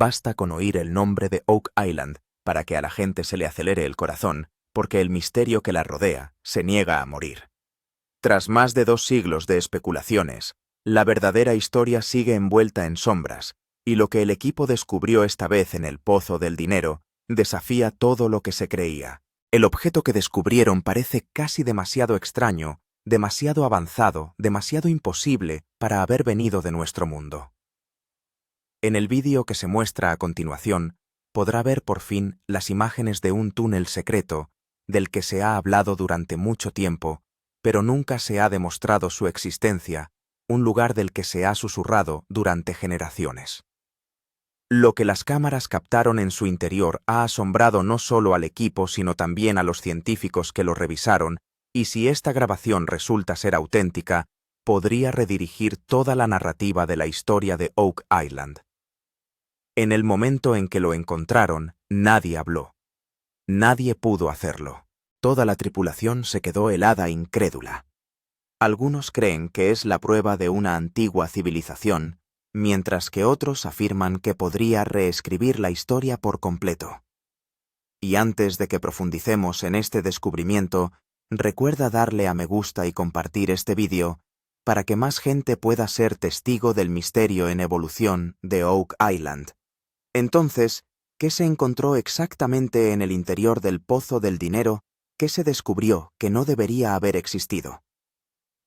Basta con oír el nombre de Oak Island para que a la gente se le acelere el corazón, porque el misterio que la rodea se niega a morir. Tras más de 2 siglos de especulaciones, la verdadera historia sigue envuelta en sombras, y lo que el equipo descubrió esta vez en el Pozo del Dinero desafía todo lo que se creía. El objeto que descubrieron parece casi demasiado extraño, demasiado avanzado, demasiado imposible para haber venido de nuestro mundo. En el vídeo que se muestra a continuación, podrá ver por fin las imágenes de un túnel secreto del que se ha hablado durante mucho tiempo, pero nunca se ha demostrado su existencia, un lugar del que se ha susurrado durante generaciones. Lo que las cámaras captaron en su interior ha asombrado no solo al equipo sino también a los científicos que lo revisaron, y si esta grabación resulta ser auténtica, podría redirigir toda la narrativa de la historia de Oak Island. En el momento en que lo encontraron, nadie habló. Nadie pudo hacerlo. Toda la tripulación se quedó helada, incrédula. Algunos creen que es la prueba de una antigua civilización, mientras que otros afirman que podría reescribir la historia por completo. Y antes de que profundicemos en este descubrimiento, recuerda darle a me gusta y compartir este vídeo para que más gente pueda ser testigo del misterio en evolución de Oak Island. Entonces, ¿qué se encontró exactamente en el interior del Pozo del Dinero que se descubrió que no debería haber existido?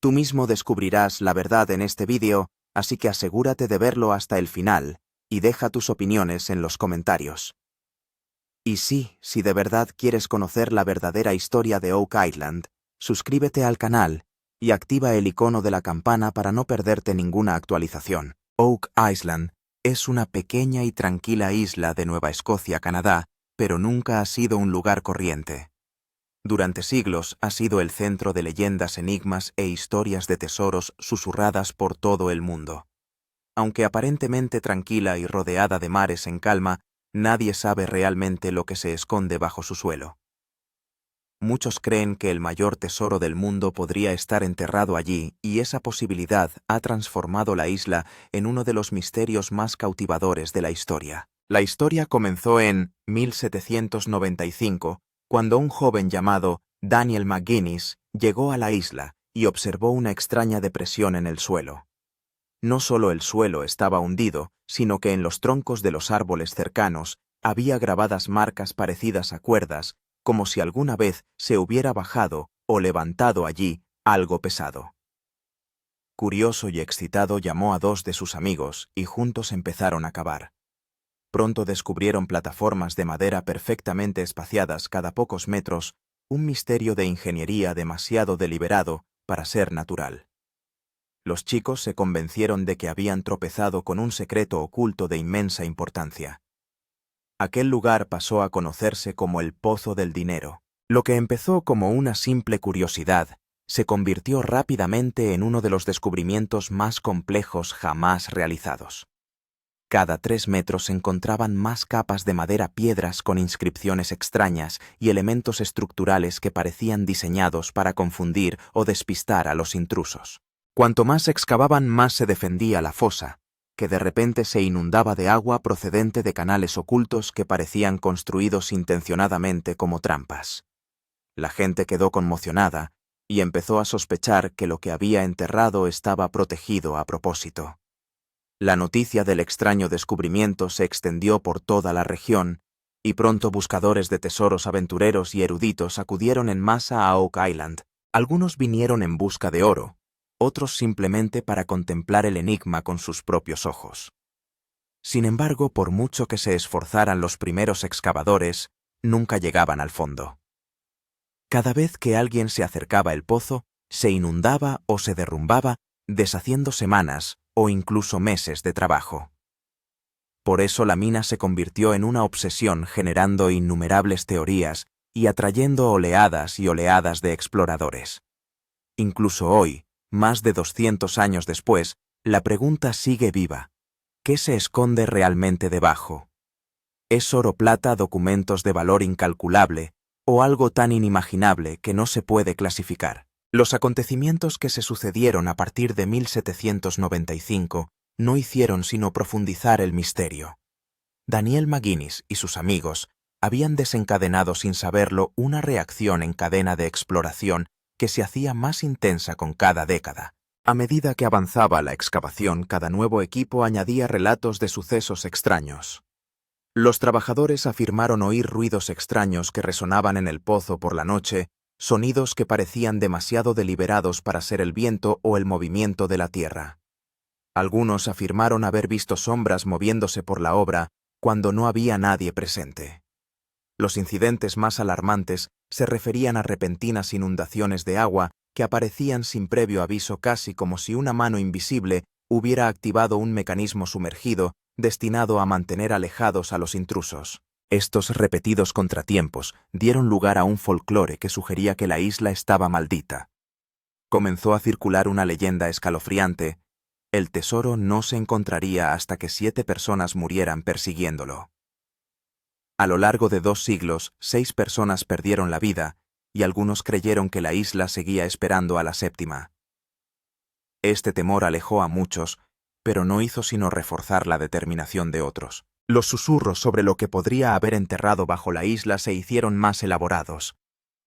Tú mismo descubrirás la verdad en este vídeo, así que asegúrate de verlo hasta el final y deja tus opiniones en los comentarios. Y sí, si de verdad quieres conocer la verdadera historia de Oak Island, suscríbete al canal y activa el icono de la campana para no perderte ninguna actualización. Oak Island es una pequeña y tranquila isla de Nueva Escocia, Canadá, pero nunca ha sido un lugar corriente. Durante siglos ha sido el centro de leyendas, enigmas e historias de tesoros susurradas por todo el mundo. Aunque aparentemente tranquila y rodeada de mares en calma, nadie sabe realmente lo que se esconde bajo su suelo. Muchos creen que el mayor tesoro del mundo podría estar enterrado allí, y esa posibilidad ha transformado la isla en uno de los misterios más cautivadores de la historia. La historia comenzó en 1795, cuando un joven llamado Daniel McGuinness llegó a la isla y observó una extraña depresión en el suelo. No solo el suelo estaba hundido, sino que en los troncos de los árboles cercanos había grabadas marcas parecidas a cuerdas, como si alguna vez se hubiera bajado o levantado allí algo pesado. Curioso y excitado, llamó a 2 de sus amigos y juntos empezaron a cavar. Pronto descubrieron plataformas de madera perfectamente espaciadas cada pocos metros, un misterio de ingeniería demasiado deliberado para ser natural. Los chicos se convencieron de que habían tropezado con un secreto oculto de inmensa importancia. Aquel lugar pasó a conocerse como el Pozo del Dinero. Lo que empezó como una simple curiosidad se convirtió rápidamente en uno de los descubrimientos más complejos jamás realizados. Cada 3 metros se encontraban más capas de madera, piedras con inscripciones extrañas y elementos estructurales que parecían diseñados para confundir o despistar a los intrusos. Cuanto más excavaban, más se defendía la fosa, que de repente se inundaba de agua procedente de canales ocultos que parecían construidos intencionadamente como trampas. La gente quedó conmocionada y empezó a sospechar que lo que había enterrado estaba protegido a propósito. La noticia del extraño descubrimiento se extendió por toda la región, y pronto buscadores de tesoros, aventureros y eruditos acudieron en masa a Oak Island. Algunos vinieron en busca de oro, otros simplemente para contemplar el enigma con sus propios ojos. Sin embargo, por mucho que se esforzaran los primeros excavadores, nunca llegaban al fondo. Cada vez que alguien se acercaba al pozo, se inundaba o se derrumbaba, deshaciendo semanas o incluso meses de trabajo. Por eso la mina se convirtió en una obsesión, generando innumerables teorías y atrayendo oleadas y oleadas de exploradores. Incluso hoy, más de 200 años después, la pregunta sigue viva. ¿Qué se esconde realmente debajo? ¿Es oro, plata, documentos de valor incalculable o algo tan inimaginable que no se puede clasificar? Los acontecimientos que se sucedieron a partir de 1795 no hicieron sino profundizar el misterio. Daniel McGuinness y sus amigos habían desencadenado sin saberlo una reacción en cadena de exploración que se hacía más intensa con cada década. A medida que avanzaba la excavación, cada nuevo equipo añadía relatos de sucesos extraños. Los trabajadores afirmaron oír ruidos extraños que resonaban en el pozo por la noche, sonidos que parecían demasiado deliberados para ser el viento o el movimiento de la tierra. Algunos afirmaron haber visto sombras moviéndose por la obra cuando no había nadie presente. Los incidentes más alarmantes se referían a repentinas inundaciones de agua que aparecían sin previo aviso, casi como si una mano invisible hubiera activado un mecanismo sumergido destinado a mantener alejados a los intrusos. Estos repetidos contratiempos dieron lugar a un folclore que sugería que la isla estaba maldita. Comenzó a circular una leyenda escalofriante: el tesoro no se encontraría hasta que 7 personas murieran persiguiéndolo. A lo largo de 2 siglos, 6 personas perdieron la vida, y algunos creyeron que la isla seguía esperando a la 7ª. Este temor alejó a muchos, pero no hizo sino reforzar la determinación de otros. Los susurros sobre lo que podría haber enterrado bajo la isla se hicieron más elaborados.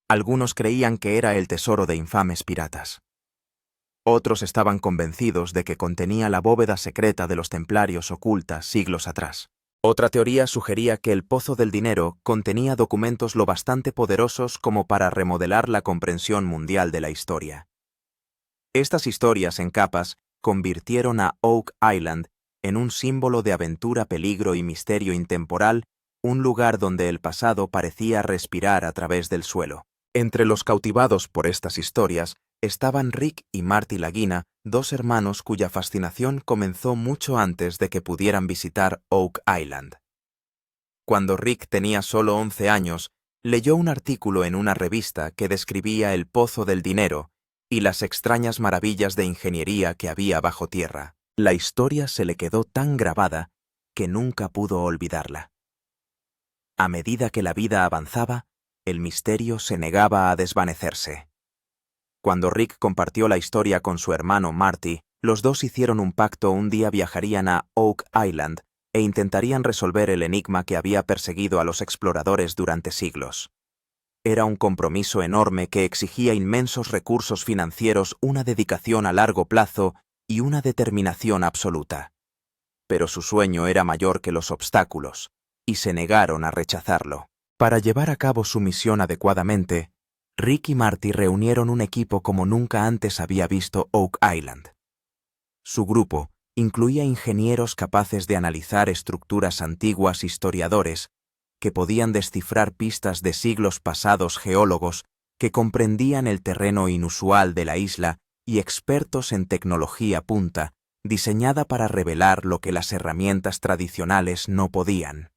Algunos creían que era el tesoro de infames piratas. Otros estaban convencidos de que contenía la bóveda secreta de los templarios oculta siglos atrás. Otra teoría sugería que el Pozo del Dinero contenía documentos lo bastante poderosos como para remodelar la comprensión mundial de la historia. Estas historias en capas convirtieron a Oak Island en un símbolo de aventura, peligro y misterio intemporal, un lugar donde el pasado parecía respirar a través del suelo. Entre los cautivados por estas historias estaban Rick y Marty Lagina, 2 hermanos cuya fascinación comenzó mucho antes de que pudieran visitar Oak Island. Cuando Rick tenía solo 11 años, leyó un artículo en una revista que describía el Pozo del Dinero y las extrañas maravillas de ingeniería que había bajo tierra. La historia se le quedó tan grabada que nunca pudo olvidarla. A medida que la vida avanzaba, el misterio se negaba a desvanecerse. Cuando Rick compartió la historia con su hermano Marty, los dos hicieron un pacto: un día viajarían a Oak Island e intentarían resolver el enigma que había perseguido a los exploradores durante siglos. Era un compromiso enorme que exigía inmensos recursos financieros, una dedicación a largo plazo y una determinación absoluta. Pero su sueño era mayor que los obstáculos, y se negaron a rechazarlo. Para llevar a cabo su misión adecuadamente, Rick y Marty reunieron un equipo como nunca antes había visto Oak Island. Su grupo incluía ingenieros capaces de analizar estructuras antiguas, historiadores que podían descifrar pistas de siglos pasados, geólogos que comprendían el terreno inusual de la isla y expertos en tecnología punta, diseñada para revelar lo que las herramientas tradicionales no podían.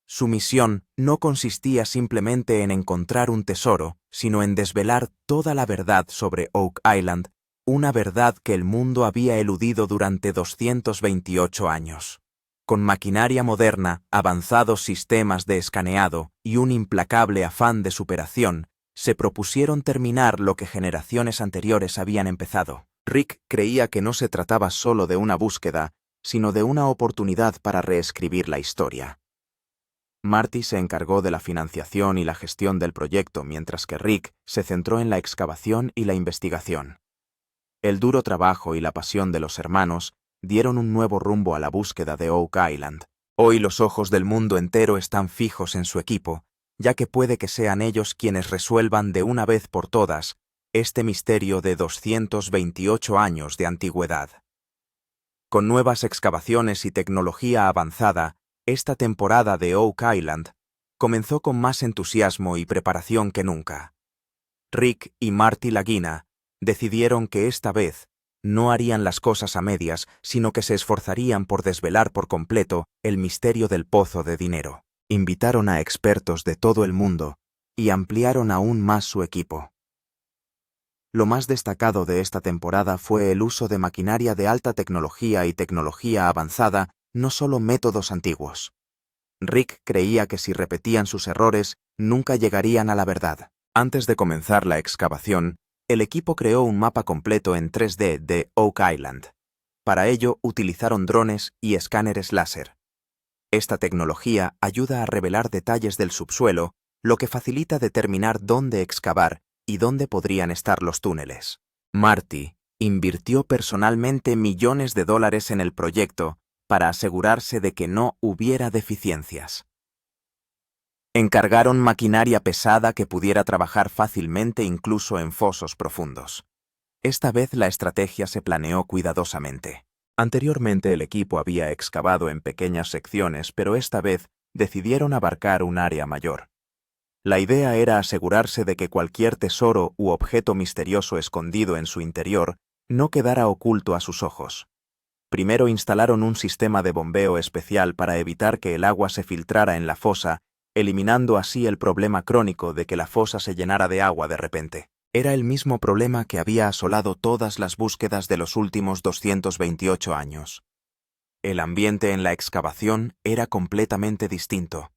Su misión no consistía simplemente en encontrar un tesoro, sino en desvelar toda la verdad sobre Oak Island, una verdad que el mundo había eludido durante 228 años. Con maquinaria moderna, avanzados sistemas de escaneado y un implacable afán de superación, se propusieron terminar lo que generaciones anteriores habían empezado. Rick creía que no se trataba solo de una búsqueda, sino de una oportunidad para reescribir la historia. Marty se encargó de la financiación y la gestión del proyecto, mientras que Rick se centró en la excavación y la investigación. El duro trabajo y la pasión de los hermanos dieron un nuevo rumbo a la búsqueda de Oak Island. Hoy los ojos del mundo entero están fijos en su equipo, ya que puede que sean ellos quienes resuelvan de una vez por todas este misterio de 228 años de antigüedad. Con nuevas excavaciones y tecnología avanzada, esta temporada de Oak Island comenzó con más entusiasmo y preparación que nunca. Rick y Marty Lagina decidieron que esta vez no harían las cosas a medias, sino que se esforzarían por desvelar por completo el misterio del Pozo de Dinero. Invitaron a expertos de todo el mundo y ampliaron aún más su equipo. Lo más destacado de esta temporada fue el uso de maquinaria de alta tecnología y tecnología avanzada, no solo métodos antiguos. Rick creía que si repetían sus errores, nunca llegarían a la verdad. Antes de comenzar la excavación, el equipo creó un mapa completo en 3D de Oak Island. Para ello, utilizaron drones y escáneres láser. Esta tecnología ayuda a revelar detalles del subsuelo, lo que facilita determinar dónde excavar y dónde podrían estar los túneles. Marty invirtió personalmente millones de dólares en el proyecto para asegurarse de que no hubiera deficiencias. Encargaron maquinaria pesada que pudiera trabajar fácilmente incluso en fosos profundos. Esta vez la estrategia se planeó cuidadosamente. Anteriormente el equipo había excavado en pequeñas secciones, pero esta vez decidieron abarcar un área mayor. La idea era asegurarse de que cualquier tesoro u objeto misterioso escondido en su interior no quedara oculto a sus ojos. Primero instalaron un sistema de bombeo especial para evitar que el agua se filtrara en la fosa, eliminando así el problema crónico de que la fosa se llenara de agua de repente. Era el mismo problema que había asolado todas las búsquedas de los últimos 228 años. El ambiente en la excavación era completamente distinto.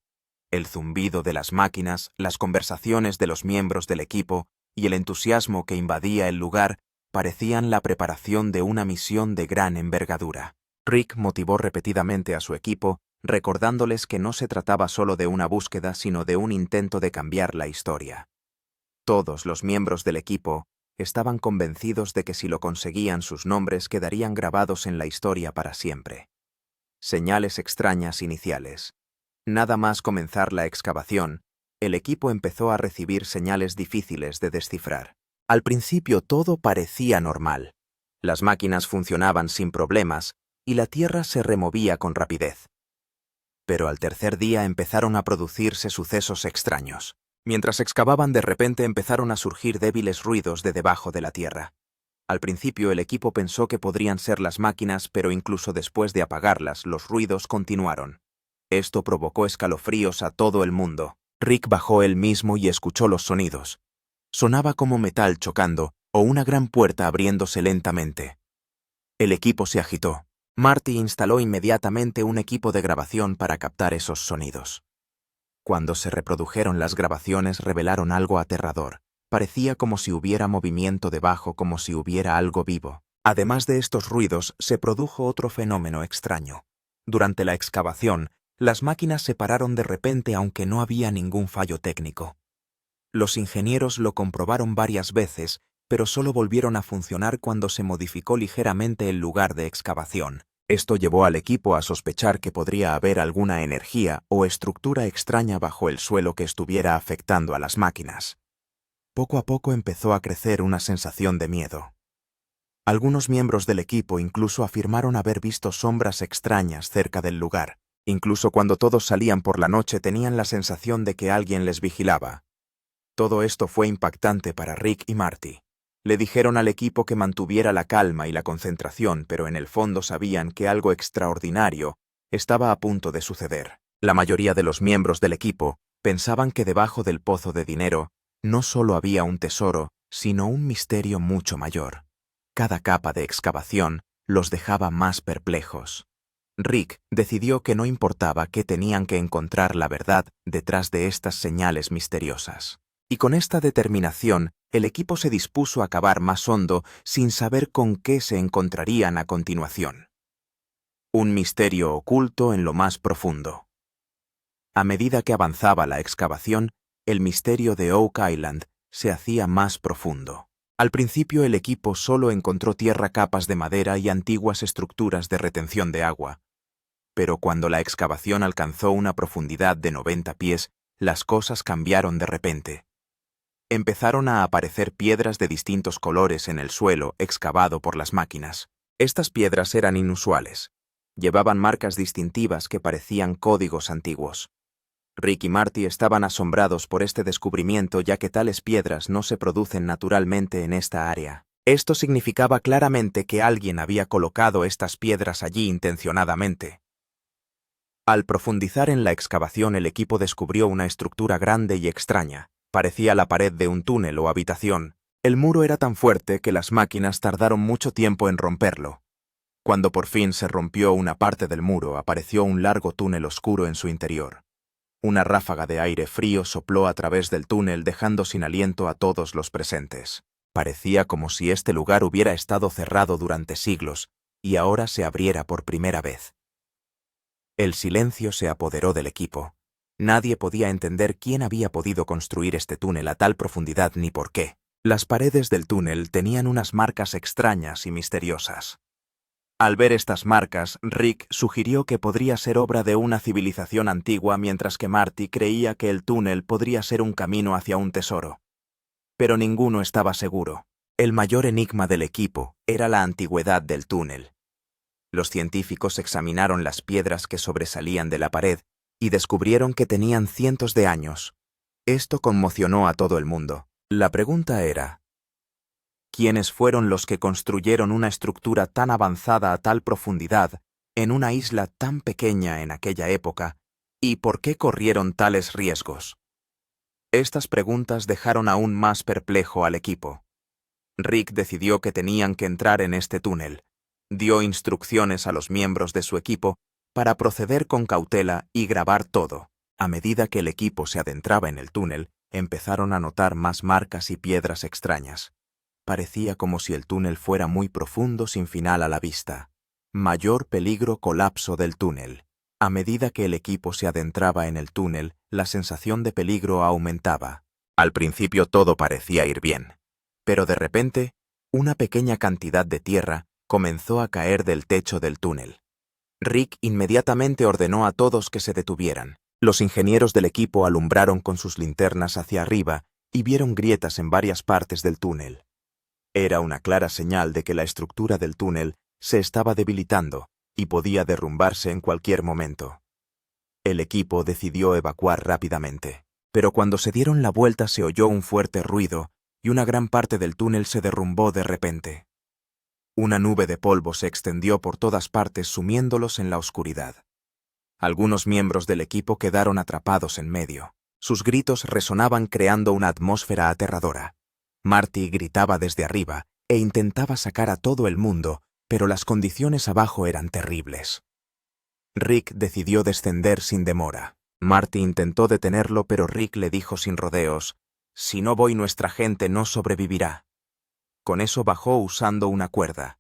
El zumbido de las máquinas, las conversaciones de los miembros del equipo y el entusiasmo que invadía el lugar parecían la preparación de una misión de gran envergadura. Rick motivó repetidamente a su equipo, recordándoles que no se trataba solo de una búsqueda, sino de un intento de cambiar la historia. Todos los miembros del equipo estaban convencidos de que si lo conseguían sus nombres quedarían grabados en la historia para siempre. Señales extrañas iniciales. Nada más comenzar la excavación, el equipo empezó a recibir señales difíciles de descifrar. Al principio todo parecía normal. Las máquinas funcionaban sin problemas y la tierra se removía con rapidez. Pero al tercer día empezaron a producirse sucesos extraños. Mientras excavaban, de repente empezaron a surgir débiles ruidos de debajo de la tierra. Al principio el equipo pensó que podrían ser las máquinas, pero incluso después de apagarlas, los ruidos continuaron. Esto provocó escalofríos a todo el mundo. Rick bajó él mismo y escuchó los sonidos. Sonaba como metal chocando o una gran puerta abriéndose lentamente. El equipo se agitó. Marty instaló inmediatamente un equipo de grabación para captar esos sonidos. Cuando se reprodujeron las grabaciones revelaron algo aterrador. Parecía como si hubiera movimiento debajo, como si hubiera algo vivo. Además de estos ruidos, se produjo otro fenómeno extraño. Durante la excavación, las máquinas se pararon de repente aunque no había ningún fallo técnico. Los ingenieros lo comprobaron varias veces, pero solo volvieron a funcionar cuando se modificó ligeramente el lugar de excavación. Esto llevó al equipo a sospechar que podría haber alguna energía o estructura extraña bajo el suelo que estuviera afectando a las máquinas. Poco a poco empezó a crecer una sensación de miedo. Algunos miembros del equipo incluso afirmaron haber visto sombras extrañas cerca del lugar. Incluso cuando todos salían por la noche tenían la sensación de que alguien les vigilaba. Todo esto fue impactante para Rick y Marty. Le dijeron al equipo que mantuviera la calma y la concentración, pero en el fondo sabían que algo extraordinario estaba a punto de suceder. La mayoría de los miembros del equipo pensaban que debajo del pozo de dinero no solo había un tesoro, sino un misterio mucho mayor. Cada capa de excavación los dejaba más perplejos. Rick decidió que no importaba que tenían que encontrar la verdad detrás de estas señales misteriosas. Y con esta determinación, el equipo se dispuso a cavar más hondo sin saber con qué se encontrarían a continuación. Un misterio oculto en lo más profundo. A medida que avanzaba la excavación, el misterio de Oak Island se hacía más profundo. Al principio el equipo solo encontró tierra, capas de madera y antiguas estructuras de retención de agua. Pero cuando la excavación alcanzó una profundidad de 90 pies, las cosas cambiaron de repente. Empezaron a aparecer piedras de distintos colores en el suelo excavado por las máquinas. Estas piedras eran inusuales. Llevaban marcas distintivas que parecían códigos antiguos. Rick y Marty estaban asombrados por este descubrimiento, ya que tales piedras no se producen naturalmente en esta área. Esto significaba claramente que alguien había colocado estas piedras allí intencionadamente. Al profundizar en la excavación, el equipo descubrió una estructura grande y extraña. Parecía la pared de un túnel o habitación. El muro era tan fuerte que las máquinas tardaron mucho tiempo en romperlo. Cuando por fin se rompió una parte del muro, apareció un largo túnel oscuro en su interior. Una ráfaga de aire frío sopló a través del túnel, dejando sin aliento a todos los presentes. Parecía como si este lugar hubiera estado cerrado durante siglos y ahora se abriera por primera vez. El silencio se apoderó del equipo. Nadie podía entender quién había podido construir este túnel a tal profundidad ni por qué. Las paredes del túnel tenían unas marcas extrañas y misteriosas. Al ver estas marcas, Rick sugirió que podría ser obra de una civilización antigua, mientras que Marty creía que el túnel podría ser un camino hacia un tesoro. Pero ninguno estaba seguro. El mayor enigma del equipo era la antigüedad del túnel. Los científicos examinaron las piedras que sobresalían de la pared y descubrieron que tenían cientos de años. Esto conmocionó a todo el mundo. La pregunta era: ¿quiénes fueron los que construyeron una estructura tan avanzada a tal profundidad en una isla tan pequeña en aquella época, y por qué corrieron tales riesgos? Estas preguntas dejaron aún más perplejo al equipo. Rick decidió que tenían que entrar en este túnel. Dio instrucciones a los miembros de su equipo para proceder con cautela y grabar todo. A medida que el equipo se adentraba en el túnel, empezaron a notar más marcas y piedras extrañas. Parecía como si el túnel fuera muy profundo, sin final a la vista. Mayor peligro: colapso del túnel. A medida que el equipo se adentraba en el túnel, la sensación de peligro aumentaba. Al principio todo parecía ir bien, pero de repente, una pequeña cantidad de tierra comenzó a caer del techo del túnel. Rick inmediatamente ordenó a todos que se detuvieran. Los ingenieros del equipo alumbraron con sus linternas hacia arriba y vieron grietas en varias partes del túnel. Era una clara señal de que la estructura del túnel se estaba debilitando y podía derrumbarse en cualquier momento. El equipo decidió evacuar rápidamente, pero cuando se dieron la vuelta se oyó un fuerte ruido y una gran parte del túnel se derrumbó de repente. Una nube de polvo se extendió por todas partes, sumiéndolos en la oscuridad. Algunos miembros del equipo quedaron atrapados en medio. Sus gritos resonaban, creando una atmósfera aterradora. Marty gritaba desde arriba e intentaba sacar a todo el mundo, pero las condiciones abajo eran terribles. Rick decidió descender sin demora. Marty intentó detenerlo, pero Rick le dijo sin rodeos: «Si no voy, nuestra gente no sobrevivirá». Con eso bajó usando una cuerda.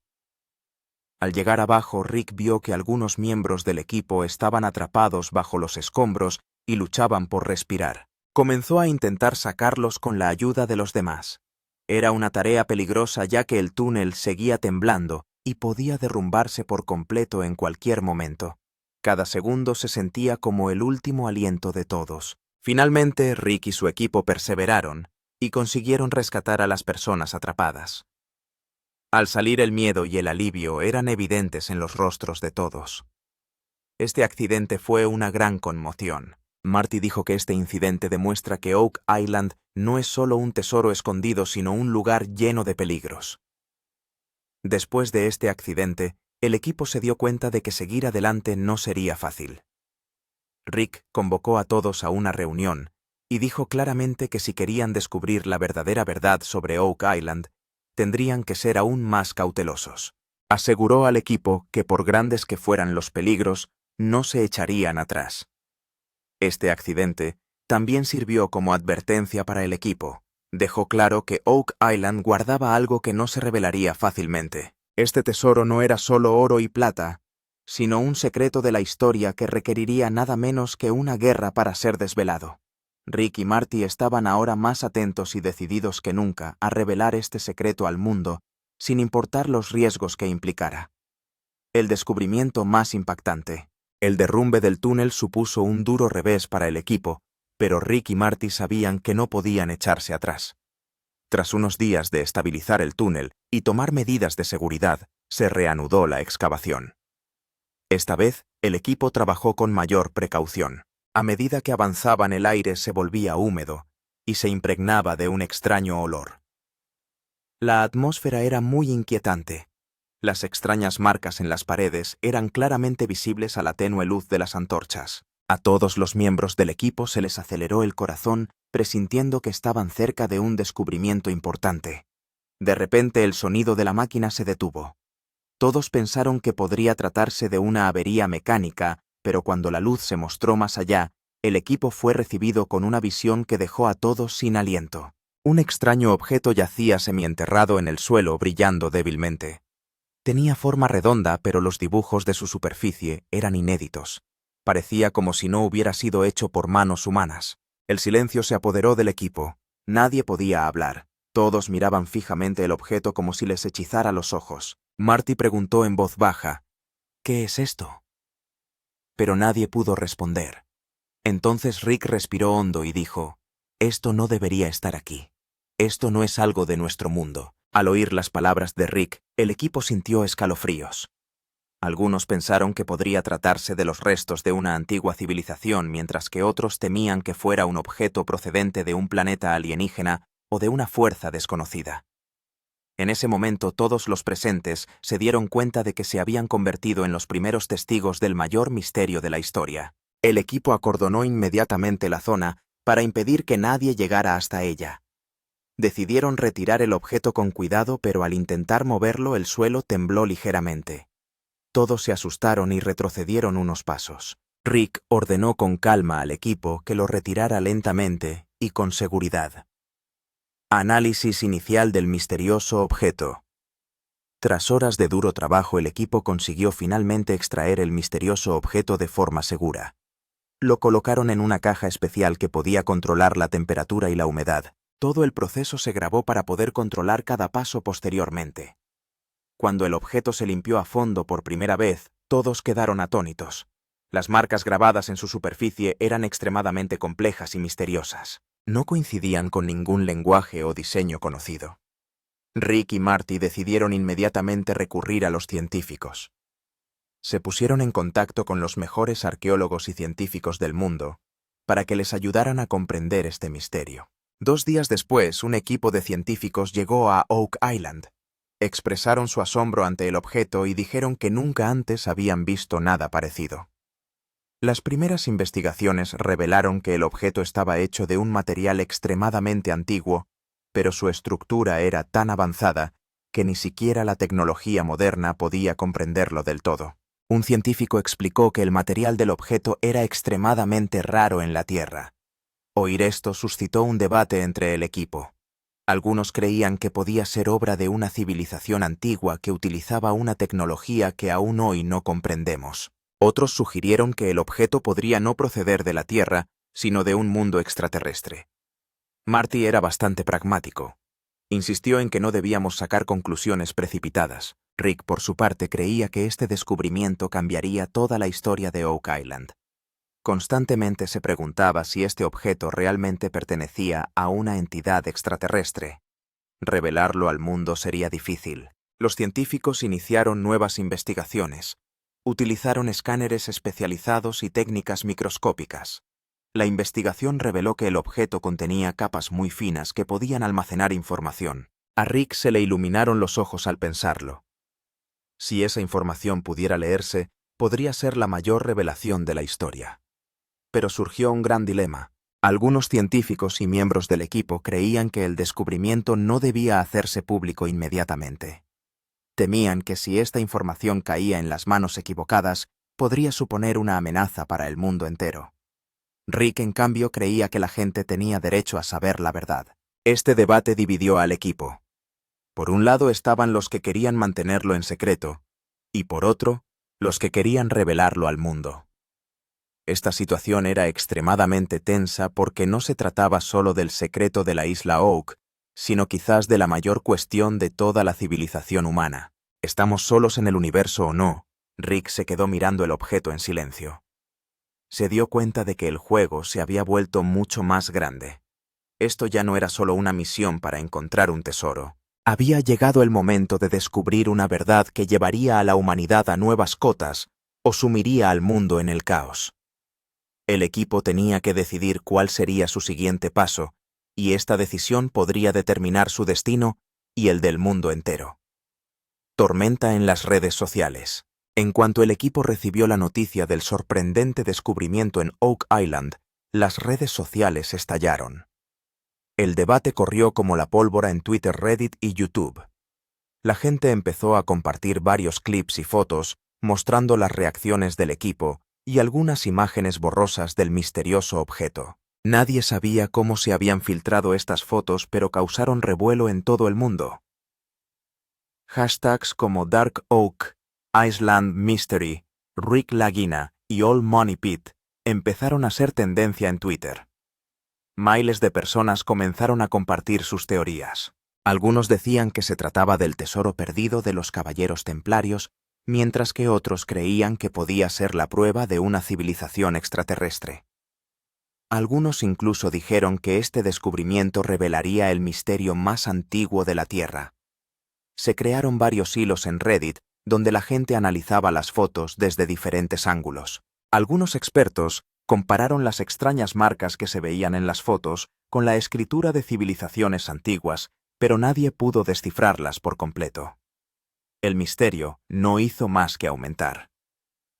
Al llegar abajo, Rick vio que algunos miembros del equipo estaban atrapados bajo los escombros y luchaban por respirar. Comenzó a intentar sacarlos con la ayuda de los demás. Era una tarea peligrosa, ya que el túnel seguía temblando y podía derrumbarse por completo en cualquier momento. Cada segundo se sentía como el último aliento de todos. Finalmente, Rick y su equipo perseveraron y consiguieron rescatar a las personas atrapadas. Al salir, el miedo y el alivio eran evidentes en los rostros de todos. Este accidente fue una gran conmoción. Marty dijo que este incidente demuestra que Oak Island no es solo un tesoro escondido, sino un lugar lleno de peligros. Después de este accidente, el equipo se dio cuenta de que seguir adelante no sería fácil. Rick convocó a todos a una reunión y dijo claramente que si querían descubrir la verdadera verdad sobre Oak Island, tendrían que ser aún más cautelosos. Aseguró al equipo que, por grandes que fueran los peligros, no se echarían atrás. Este accidente también sirvió como advertencia para el equipo. Dejó claro que Oak Island guardaba algo que no se revelaría fácilmente. Este tesoro no era solo oro y plata, sino un secreto de la historia que requeriría nada menos que una guerra para ser desvelado. Rick y Marty estaban ahora más atentos y decididos que nunca a revelar este secreto al mundo, sin importar los riesgos que implicara. El descubrimiento más impactante. El derrumbe del túnel supuso un duro revés para el equipo, pero Rick y Marty sabían que no podían echarse atrás. Tras unos días de estabilizar el túnel y tomar medidas de seguridad, se reanudó la excavación. Esta vez, el equipo trabajó con mayor precaución. A medida que avanzaban, el aire se volvía húmedo y se impregnaba de un extraño olor. La atmósfera era muy inquietante. Las extrañas marcas en las paredes eran claramente visibles a la tenue luz de las antorchas. A todos los miembros del equipo se les aceleró el corazón, presintiendo que estaban cerca de un descubrimiento importante. De repente, el sonido de la máquina se detuvo. Todos pensaron que podría tratarse de una avería mecánica, pero cuando la luz se mostró más allá, el equipo fue recibido con una visión que dejó a todos sin aliento. Un extraño objeto yacía semienterrado en el suelo, brillando débilmente. Tenía forma redonda, pero los dibujos de su superficie eran inéditos. Parecía como si no hubiera sido hecho por manos humanas. El silencio se apoderó del equipo. Nadie podía hablar. Todos miraban fijamente el objeto como si les hechizara los ojos. Marty preguntó en voz baja, ¿qué es esto? Pero nadie pudo responder. Entonces Rick respiró hondo y dijo, esto no debería estar aquí. Esto no es algo de nuestro mundo. Al oír las palabras de Rick, el equipo sintió escalofríos. Algunos pensaron que podría tratarse de los restos de una antigua civilización, mientras que otros temían que fuera un objeto procedente de un planeta alienígena o de una fuerza desconocida. En ese momento todos los presentes se dieron cuenta de que se habían convertido en los primeros testigos del mayor misterio de la historia. El equipo acordonó inmediatamente la zona para impedir que nadie llegara hasta ella. Decidieron retirar el objeto con cuidado, pero al intentar moverlo el suelo tembló ligeramente. Todos se asustaron y retrocedieron unos pasos. Rick ordenó con calma al equipo que lo retirara lentamente y con seguridad. Análisis inicial del misterioso objeto. Tras horas de duro trabajo, el equipo consiguió finalmente extraer el misterioso objeto de forma segura. Lo colocaron en una caja especial que podía controlar la temperatura y la humedad. Todo el proceso se grabó para poder controlar cada paso posteriormente. Cuando el objeto se limpió a fondo por primera vez, todos quedaron atónitos. Las marcas grabadas en su superficie eran extremadamente complejas y misteriosas. No coincidían con ningún lenguaje o diseño conocido. Rick y Marty decidieron inmediatamente recurrir a los científicos. Se pusieron en contacto con los mejores arqueólogos y científicos del mundo para que les ayudaran a comprender este misterio. 2 días después, un equipo de científicos llegó a Oak Island. Expresaron su asombro ante el objeto y dijeron que nunca antes habían visto nada parecido. Las primeras investigaciones revelaron que el objeto estaba hecho de un material extremadamente antiguo, pero su estructura era tan avanzada que ni siquiera la tecnología moderna podía comprenderlo del todo. Un científico explicó que el material del objeto era extremadamente raro en la Tierra. Oír esto suscitó un debate entre el equipo. Algunos creían que podía ser obra de una civilización antigua que utilizaba una tecnología que aún hoy no comprendemos. Otros sugirieron que el objeto podría no proceder de la Tierra, sino de un mundo extraterrestre. Marty era bastante pragmático. Insistió en que no debíamos sacar conclusiones precipitadas. Rick, por su parte, creía que este descubrimiento cambiaría toda la historia de Oak Island. Constantemente se preguntaba si este objeto realmente pertenecía a una entidad extraterrestre. Revelarlo al mundo sería difícil. Los científicos iniciaron nuevas investigaciones. Utilizaron escáneres especializados y técnicas microscópicas. La investigación reveló que el objeto contenía capas muy finas que podían almacenar información. A Rick se le iluminaron los ojos al pensarlo. Si esa información pudiera leerse, podría ser la mayor revelación de la historia. Pero surgió un gran dilema. Algunos científicos y miembros del equipo creían que el descubrimiento no debía hacerse público inmediatamente. Temían que si esta información caía en las manos equivocadas, podría suponer una amenaza para el mundo entero. Rick, en cambio, creía que la gente tenía derecho a saber la verdad. Este debate dividió al equipo. Por un lado estaban los que querían mantenerlo en secreto, y por otro, los que querían revelarlo al mundo. Esta situación era extremadamente tensa porque no se trataba solo del secreto de la isla Oak, sino quizás de la mayor cuestión de toda la civilización humana. ¿Estamos solos en el universo o no? Rick se quedó mirando el objeto en silencio. Se dio cuenta de que el juego se había vuelto mucho más grande. Esto ya no era solo una misión para encontrar un tesoro. Había llegado el momento de descubrir una verdad que llevaría a la humanidad a nuevas cotas o sumiría al mundo en el caos. El equipo tenía que decidir cuál sería su siguiente paso, y esta decisión podría determinar su destino y el del mundo entero. Tormenta en las redes sociales. En cuanto el equipo recibió la noticia del sorprendente descubrimiento en Oak Island, las redes sociales estallaron. El debate corrió como la pólvora en Twitter, Reddit y YouTube. La gente empezó a compartir varios clips y fotos mostrando las reacciones del equipo y algunas imágenes borrosas del misterioso objeto. Nadie sabía cómo se habían filtrado estas fotos, pero causaron revuelo en todo el mundo. Hashtags como Dark Oak, Island Mystery, Rick Lagina y All Money Pit empezaron a ser tendencia en Twitter. Miles de personas comenzaron a compartir sus teorías. Algunos decían que se trataba del tesoro perdido de los caballeros templarios, mientras que otros creían que podía ser la prueba de una civilización extraterrestre. Algunos incluso dijeron que este descubrimiento revelaría el misterio más antiguo de la Tierra. Se crearon varios hilos en Reddit donde la gente analizaba las fotos desde diferentes ángulos. Algunos expertos compararon las extrañas marcas que se veían en las fotos con la escritura de civilizaciones antiguas, pero nadie pudo descifrarlas por completo. El misterio no hizo más que aumentar.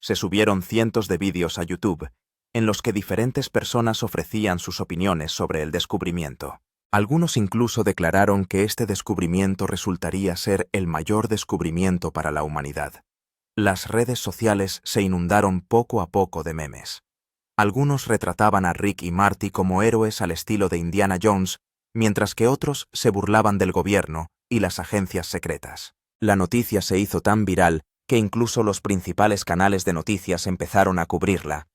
Se subieron cientos de vídeos a YouTube, en los que diferentes personas ofrecían sus opiniones sobre el descubrimiento. Algunos incluso declararon que este descubrimiento resultaría ser el mayor descubrimiento para la humanidad. Las redes sociales se inundaron poco a poco de memes. Algunos retrataban a Rick y Marty como héroes al estilo de Indiana Jones, mientras que otros se burlaban del gobierno y las agencias secretas. La noticia se hizo tan viral que incluso los principales canales de noticias empezaron a cubrirla.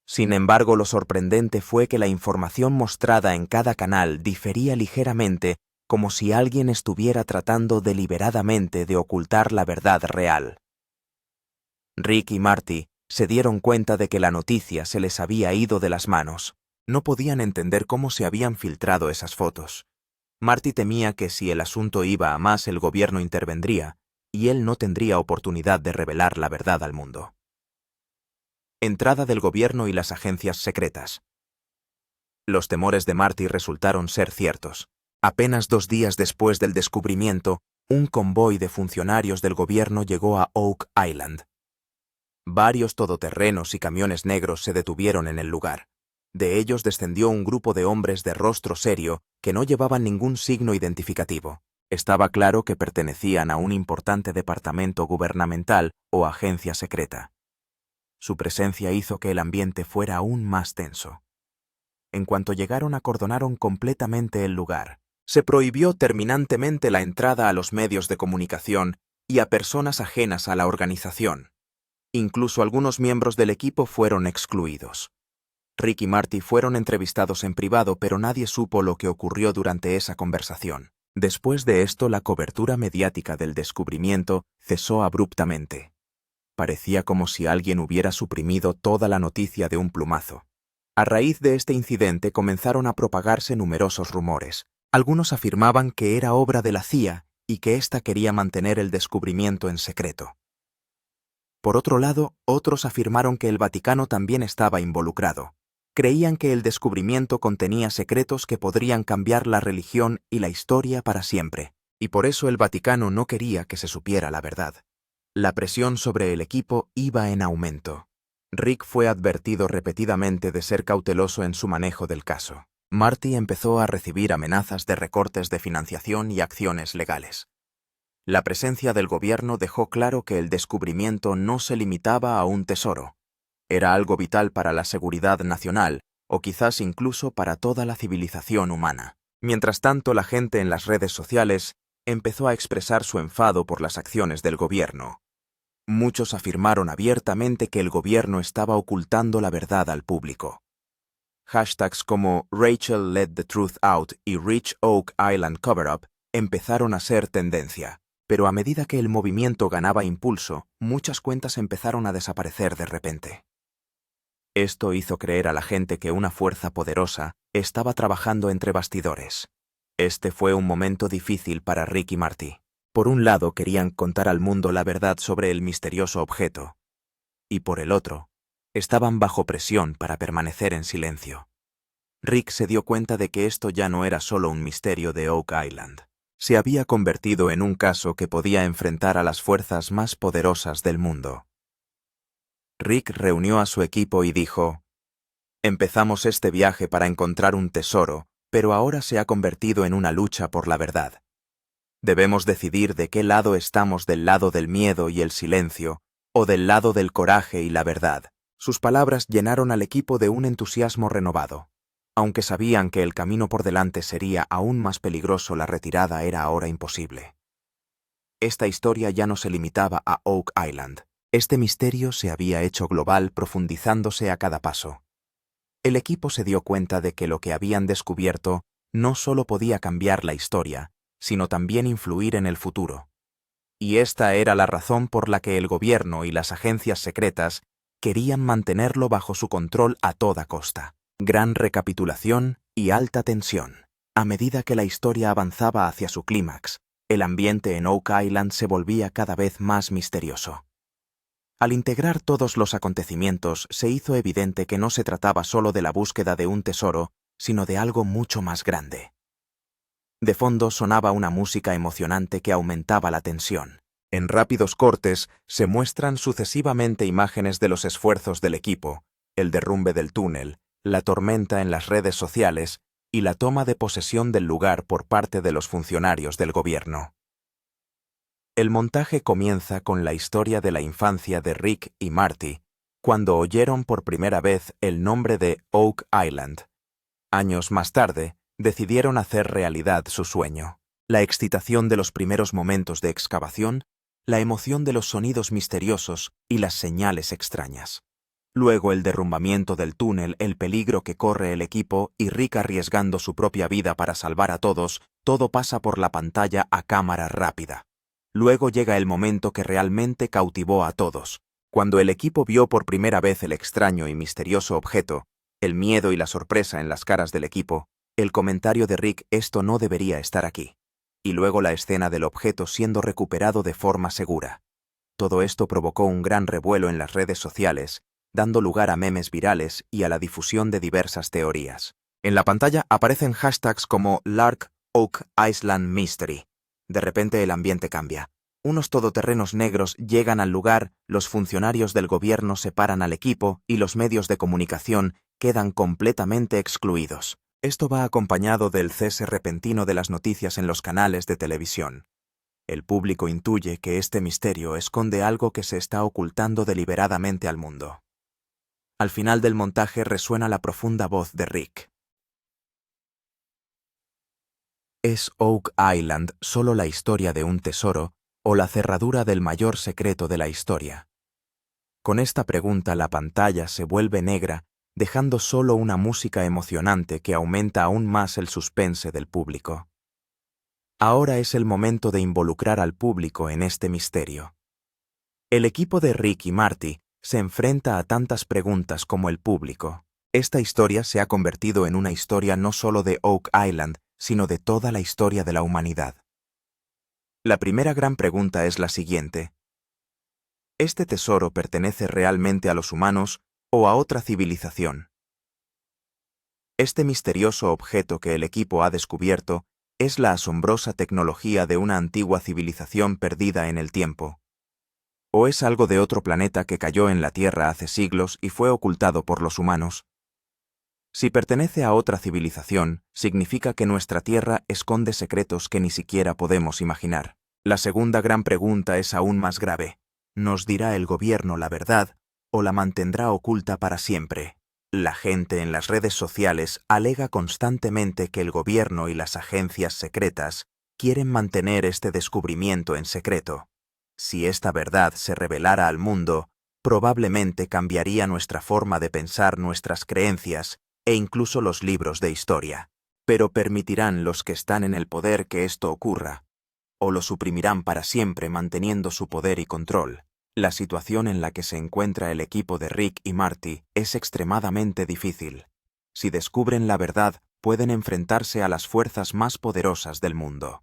Sin embargo, lo sorprendente fue que la información mostrada en cada canal difería ligeramente, como si alguien estuviera tratando deliberadamente de ocultar la verdad real. Rick y Marty se dieron cuenta de que la noticia se les había ido de las manos. No podían entender cómo se habían filtrado esas fotos. Marty temía que si el asunto iba a más, el gobierno intervendría, y él no tendría oportunidad de revelar la verdad al mundo. Entrada del gobierno y las agencias secretas. Los temores de Marty resultaron ser ciertos. Apenas 2 días después del descubrimiento, un convoy de funcionarios del gobierno llegó a Oak Island. Varios todoterrenos y camiones negros se detuvieron en el lugar. De ellos descendió un grupo de hombres de rostro serio que no llevaban ningún signo identificativo. Estaba claro que pertenecían a un importante departamento gubernamental o agencia secreta. Su presencia hizo que el ambiente fuera aún más tenso. En cuanto llegaron, acordonaron completamente el lugar. Se prohibió terminantemente la entrada a los medios de comunicación y a personas ajenas a la organización. Incluso algunos miembros del equipo fueron excluidos. Rick y Marty fueron entrevistados en privado, pero nadie supo lo que ocurrió durante esa conversación. Después de esto, la cobertura mediática del descubrimiento cesó abruptamente. Parecía como si alguien hubiera suprimido toda la noticia de un plumazo. A raíz de este incidente comenzaron a propagarse numerosos rumores. Algunos afirmaban que era obra de la CIA y que ésta quería mantener el descubrimiento en secreto. Por otro lado, otros afirmaron que el Vaticano también estaba involucrado. Creían que el descubrimiento contenía secretos que podrían cambiar la religión y la historia para siempre, y por eso el Vaticano no quería que se supiera la verdad. La presión sobre el equipo iba en aumento. Rick fue advertido repetidamente de ser cauteloso en su manejo del caso. Marty empezó a recibir amenazas de recortes de financiación y acciones legales. La presencia del gobierno dejó claro que el descubrimiento no se limitaba a un tesoro. Era algo vital para la seguridad nacional, o quizás incluso para toda la civilización humana. Mientras tanto, la gente en las redes sociales empezó a expresar su enfado por las acciones del gobierno. Muchos afirmaron abiertamente que el gobierno estaba ocultando la verdad al público. Hashtags como Rachel Let the Truth Out y Rich Oak Island Cover-Up empezaron a ser tendencia, pero a medida que el movimiento ganaba impulso, muchas cuentas empezaron a desaparecer de repente. Esto hizo creer a la gente que una fuerza poderosa estaba trabajando entre bastidores. Este fue un momento difícil para Rick y Marty. Por un lado, querían contar al mundo la verdad sobre el misterioso objeto, y por el otro, estaban bajo presión para permanecer en silencio. Rick se dio cuenta de que esto ya no era solo un misterio de Oak Island. Se había convertido en un caso que podía enfrentar a las fuerzas más poderosas del mundo. Rick reunió a su equipo y dijo: «Empezamos este viaje para encontrar un tesoro, pero ahora se ha convertido en una lucha por la verdad. Debemos decidir de qué lado estamos, del lado del miedo y el silencio, o del lado del coraje y la verdad». Sus palabras llenaron al equipo de un entusiasmo renovado. Aunque sabían que el camino por delante sería aún más peligroso, la retirada era ahora imposible. Esta historia ya no se limitaba a Oak Island. Este misterio se había hecho global, profundizándose a cada paso. El equipo se dio cuenta de que lo que habían descubierto no solo podía cambiar la historia, sino también influir en el futuro. Y esta era la razón por la que el gobierno y las agencias secretas querían mantenerlo bajo su control a toda costa. Gran recapitulación y alta tensión. A medida que la historia avanzaba hacia su clímax, el ambiente en Oak Island se volvía cada vez más misterioso. Al integrar todos los acontecimientos, se hizo evidente que no se trataba solo de la búsqueda de un tesoro, sino de algo mucho más grande. De fondo sonaba una música emocionante que aumentaba la tensión. En rápidos cortes se muestran sucesivamente imágenes de los esfuerzos del equipo, el derrumbe del túnel, la tormenta en las redes sociales y la toma de posesión del lugar por parte de los funcionarios del gobierno. El montaje comienza con la historia de la infancia de Rick y Marty, cuando oyeron por primera vez el nombre de Oak Island. Años más tarde, decidieron hacer realidad su sueño. La excitación de los primeros momentos de excavación, la emoción de los sonidos misteriosos y las señales extrañas. Luego el derrumbamiento del túnel, el peligro que corre el equipo y Rick arriesgando su propia vida para salvar a todos, todo pasa por la pantalla a cámara rápida. Luego llega el momento que realmente cautivó a todos. Cuando el equipo vio por primera vez el extraño y misterioso objeto, el miedo y la sorpresa en las caras del equipo, el comentario de Rick «esto no debería estar aquí», y luego la escena del objeto siendo recuperado de forma segura. Todo esto provocó un gran revuelo en las redes sociales, dando lugar a memes virales y a la difusión de diversas teorías. En la pantalla aparecen hashtags como Lark Oak Island Mystery. De repente el ambiente cambia. Unos todoterrenos negros llegan al lugar, los funcionarios del gobierno separan al equipo y los medios de comunicación quedan completamente excluidos. Esto va acompañado del cese repentino de las noticias en los canales de televisión. El público intuye que este misterio esconde algo que se está ocultando deliberadamente al mundo. Al final del montaje resuena la profunda voz de Rick. ¿Es Oak Island solo la historia de un tesoro o la cerradura del mayor secreto de la historia? Con esta pregunta la pantalla se vuelve negra, dejando solo una música emocionante que aumenta aún más el suspense del público. Ahora es el momento de involucrar al público en este misterio. El equipo de Rick y Marty se enfrenta a tantas preguntas como el público. Esta historia se ha convertido en una historia no solo de Oak Island, sino de toda la historia de la humanidad. La primera gran pregunta es la siguiente. ¿Este tesoro pertenece realmente a los humanos o a otra civilización? Este misterioso objeto que el equipo ha descubierto es la asombrosa tecnología de una antigua civilización perdida en el tiempo. ¿O es algo de otro planeta que cayó en la Tierra hace siglos y fue ocultado por los humanos? Si pertenece a otra civilización, significa que nuestra Tierra esconde secretos que ni siquiera podemos imaginar. La segunda gran pregunta es aún más grave. ¿Nos dirá el gobierno la verdad o la mantendrá oculta para siempre? La gente en las redes sociales alega constantemente que el gobierno y las agencias secretas quieren mantener este descubrimiento en secreto. Si esta verdad se revelara al mundo, probablemente cambiaría nuestra forma de pensar, nuestras creencias e incluso los libros de historia. Pero ¿permitirán los que están en el poder que esto ocurra? ¿O lo suprimirán para siempre manteniendo su poder y control? La situación en la que se encuentra el equipo de Rick y Marty es extremadamente difícil. Si descubren la verdad, pueden enfrentarse a las fuerzas más poderosas del mundo.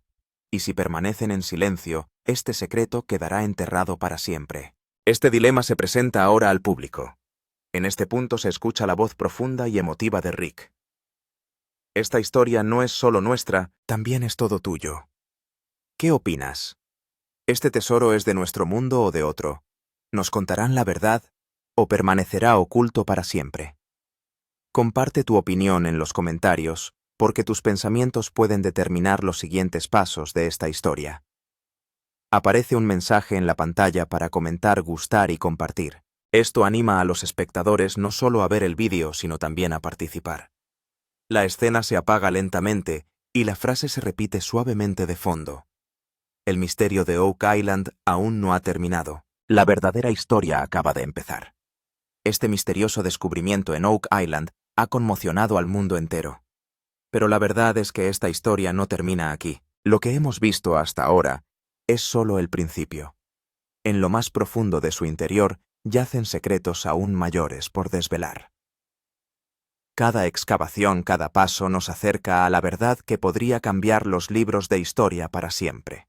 Y si permanecen en silencio, este secreto quedará enterrado para siempre. Este dilema se presenta ahora al público. En este punto se escucha la voz profunda y emotiva de Rick. Esta historia no es solo nuestra, también es todo tuyo. ¿Qué opinas? ¿Este tesoro es de nuestro mundo o de otro? ¿Nos contarán la verdad o permanecerá oculto para siempre? Comparte tu opinión en los comentarios, porque tus pensamientos pueden determinar los siguientes pasos de esta historia. Aparece un mensaje en la pantalla para comentar, gustar y compartir. Esto anima a los espectadores no solo a ver el vídeo, sino también a participar. La escena se apaga lentamente y la frase se repite suavemente de fondo. El misterio de Oak Island aún no ha terminado. La verdadera historia acaba de empezar. Este misterioso descubrimiento en Oak Island ha conmocionado al mundo entero. Pero la verdad es que esta historia no termina aquí. Lo que hemos visto hasta ahora es solo el principio. En lo más profundo de su interior yacen secretos aún mayores por desvelar. Cada excavación, cada paso nos acerca a la verdad que podría cambiar los libros de historia para siempre.